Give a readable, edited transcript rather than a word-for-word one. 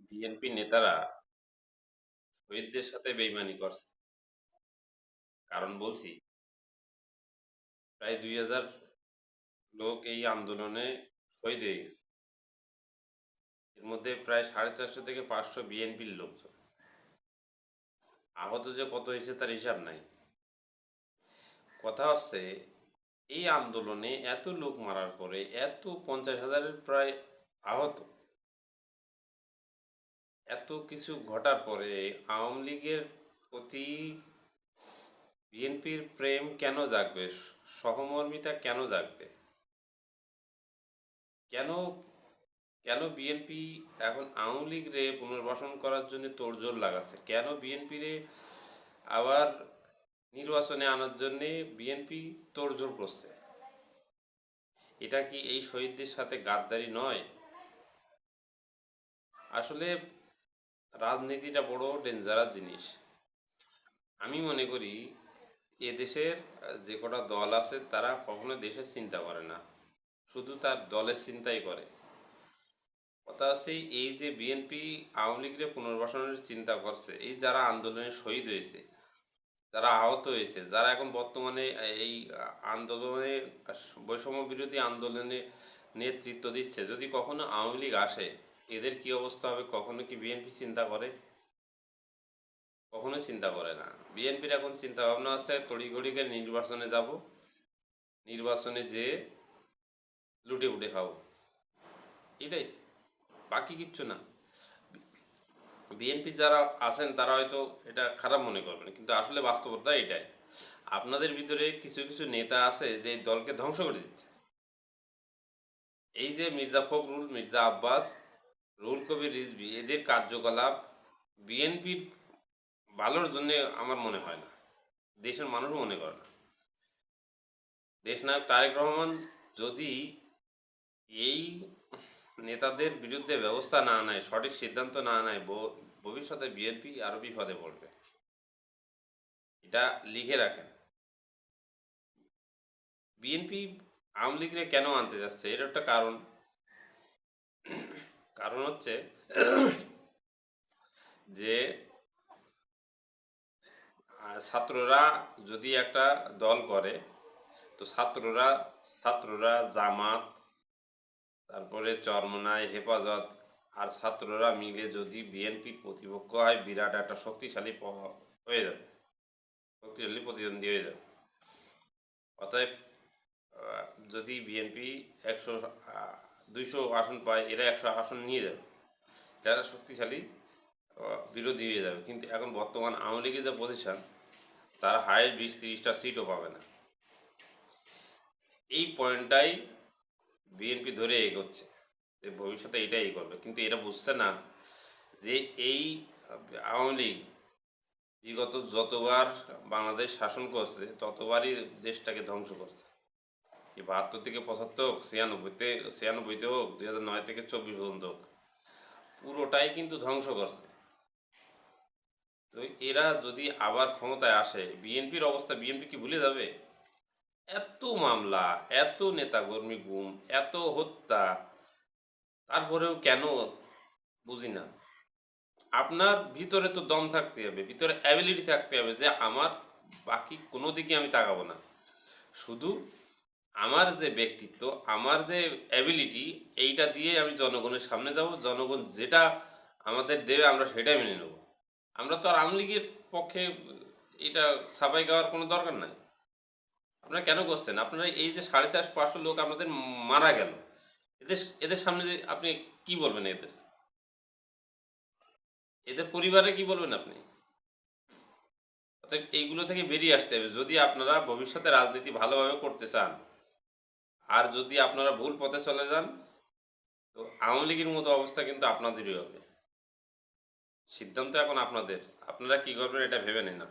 BNP নেতারা শহীদদের সাথে বেইমানি করছে। কারণ বলছি, প্রায় 2000 লোক এই আন্দোলনে শহীদ হয়ে গেছে। এর মধ্যে প্রায় 450 থেকে 500 বিএনপির লোকজন। আহত যে কত হয়েছে তার হিসাব নাই। কথা হচ্ছে, এই আন্দোলনে এত লোক মারার পরে, এত 50,000-এর প্রায় আহত, এত কিছু ঘটার পরে আওয়ামী লীগের প্রতি বিএনপির প্রেম কেন জাগবে? সহমর্মিতা কেন জাগবে? কেন কেন বিএনপি এখন আওয়ামী লীগ রে পুনর্বাসন করার জন্য তোড়জোড় লাগাচ্ছে? কেন বিএনপি রে আবার নির্বাচনে আনার জন্যে বিএনপি তোড়জোড় করছে? এটা কি এই শহীদদের সাথে গাদ্দারি নয়? আসলে রাজনীতিটা বড় ডেঞ্জারাস জিনিস। আমি মনে করি এদেশের যে কটা দল আছে তারা কখনো দেশের চিন্তা করে না, শুধু তার দলের চিন্তাই করে। কথা হচ্ছে, এই যে বিএনপি আওয়ামী লীগের পুনর্বাসনের চিন্তা করছে, এই যারা আন্দোলনে শহীদ হয়েছে, যারা আহত হয়েছে, যারা এখন বর্তমানে এই আন্দোলনে, বৈষম্য বিরোধী আন্দোলনে নেতৃত্ব দিচ্ছে, যদি কখনো আওয়ামী লীগ আসে এদের কি অবস্থা হবে কখনো কি বিএনপি চিন্তা করে? কখনো চিন্তা করে না। বিএনপির এখন চিন্তা ভাবনা আছে তড়িঘড়িকে নির্বাচনে যাব, নির্বাচনে যেয়ে লুটে পুটে খাবো, এটাই, বাকি কিচ্ছু না। বিএনপি যারা আছেন তারা হয়তো এটা খারাপ মনে করবেন, কিন্তু আসলে বাস্তবতা এটাই। আপনাদের ভিতরে কিছু কিছু নেতা আছে যে এই দলকে ধ্বংস করে দিচ্ছে। এই যে মির্জা ফখরুল, মির্জা আব্বাস, রুহুল কবির রিজভী, এদের কার্যকলাপ বিএনপির ভালোর জন্য আমার মনে হয় না, দেশের মানুষও মনে করে না। দেশনায়ক তারেক রহমান যদি এই নেতাদের বিরুদ্ধে ব্যবস্থা না নেয়, সঠিক সিদ্ধান্ত না নেয়, ভবিষ্যতে বিএনপি আরো বিপদে পড়বে। এটা লিখে রাখেন। বিএনপি আওয়ামী লীগরে কেন আনতে যাচ্ছে, এর একটা কারণ। কারণ হচ্ছে যে ছাত্ররা যদি একটা দল করে, তো ছাত্ররা জামাত, তারপরে চরমনায়, হেফাজত আর ছাত্ররা মিলে যদি বিএনপির প্রতিপক্ষ হয়, বিরাট একটা শক্তিশালী হয়ে যাবে, শক্তিশালী প্রতিদ্বন্দ্বী হয়ে যাবে। অতএব যদি বিএনপি 200 আসন পায়, এরা 100 আসন নিয়ে যাবে, এটা শক্তিশালী বিরোধী হয়ে যাবে। কিন্তু এখন বর্তমান আওয়ামী লীগের যে পজিশন, তারা হায়েস্ট 20-30টা সিটও পাবে না। এই পয়েন্টটাই বিএনপি ধরে এগোচ্ছে যে ভবিষ্যতে এটাই করবে, কিন্তু এরা বুঝছে না যে এই আওয়ামী লীগ বিগত যতবার বাংলাদেশ শাসন করছে ততবারই দেশটাকে ধ্বংস করছে। 72 থেকে 75 হোক, 96তে হোক, 2009 থেকে 24 পর্যন্ত হোক, পুরোটাই কিন্তু ধ্বংস করছে। তো এরা যদি আবার ক্ষমতায় আসে, বিএনপির অবস্থা, বিএনপি কি ভুলে যাবে? এত মামলা, এত নেতাকর্মী গুম, এত হত্যা, তারপরেও কেন বুঝি না। আপনার ভিতরে তো দম থাকতে হবে, ভিতরে অ্যাবিলিটি থাকতে হবে যে আমার বাকি কোনো দিকে আমি তাকাবো না, শুধু আমার যে ব্যক্তিত্ব, আমার যে অ্যাবিলিটি, এইটা দিয়ে আমি জনগণের সামনে যাব, জনগণ যেটা আমাদের দেবে আমরা সেটাই মেনে নেব। আমরা তো আর আওয়ামী লীগের পক্ষে এটা ছাপাই গাওয়ার কোনো দরকার নাই। আপনারা কেন করছেন? আপনারা এই যে 450-500 লোক আপনাদের মারা গেল, এদের এদের সামনে যে আপনি কি বলবেন? এদের পরিবারে কি বলবেন আপনি? অর্থাৎ এইগুলো থেকে বেরিয়ে আসতে হবে যদি আপনারা ভবিষ্যতে রাজনীতি ভালোভাবে করতে চান। আর যদি আপনারা ভুল পথে চলে যান, তো আওয়ামী লীগের মতো অবস্থা কিন্তু আপনাদেরই হবে। সিদ্ধান্ত এখন আপনাদের, আপনারা কি করবেন এটা ভেবে নিন না।